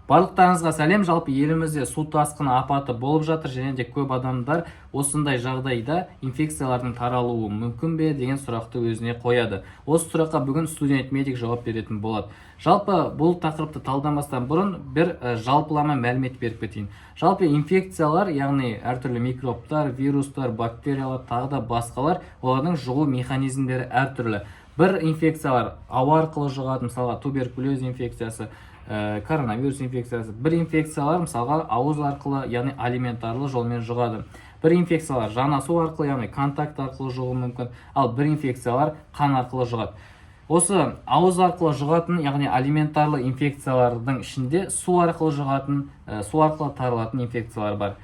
Барлықтарыңызға сәлем. Жалпы елімізде су тасқыны апаты болып жатыр, және де көп адамдар осындай жағдайда инфекциялардың таралуы мүмкін бе деген сұрақты өзіне қояды. Осы сұраққа бүгін студент медик жауап беретін болады. Жалпы бұл тақырыпты талдамастан бұрын бір жалпылама мәлімет беріп кетейін. Жалпы инфекциялар, яғни әртүрлі микробтар, вирустар, бактериялар, тағы да басқалар, олардың жұғу механизмдері әртүрлі. Бір инфекциялар ауа арқылы жұғады, мысалға туберкулез инфекциясы, коронавирус инфекциясы. Бір инфекциялар мысалға ауыз арқылы, яғни алиментарлы жолмен жұғады. Бір инфекциялар жанасу арқылы, яғни контакт арқылы жұғуы мүмкін, ал бір инфекциялар қан арқылы жұғады. Осы ауыз арқылы жұғатын, яғни алиментарлы инфекциялардың ішінде су арқылы жұғатын, су арқылы таралатын инфекциялар бар.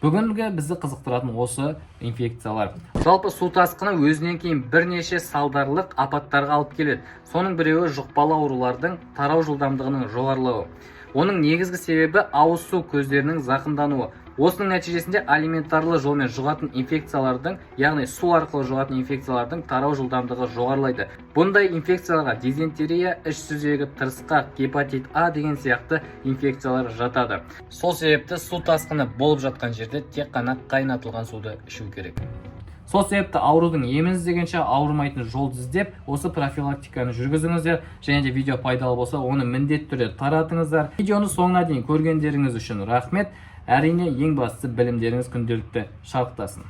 Бүгінгі бізді қызықтыратын осы инфекциялар. Жалпы су тасқыны өзінен кейін бірнеше салдарлық апаттарға алып келеді. Соның біреуі жұқпалы аурулардың тарау жылдамдығының жоғарылауы. Оның негізгі себебі ауыз су көздерінің зақымдануы. Осының нәтижесінде алиментарлы жолмен жұғатын инфекциялардың, яғни су арқылы жұғатын инфекциялардың тарау жылдамдығы жоғарылайды. Бұндай инфекцияларға дизентерия, іш сүзегі, тырысқақ, гепатит А деген сияқты инфекциялар жатады. Сол себепті су тасқыны болып жатқан жерде тек қана қайнатылған суды ішу керек. Сол себепті аурудың емін іздегенше ауырмайтын жолды іздеп, осы профилактиканы жүргізіңіздер, және де видео пайдалы болса, оны міндетті түрде таратыңыздар. Видеоны соңына дейін көргендеріңіз үшін рахмет. Әрине, ең бастысы білімдеріңіз күнделікті шарықтасын.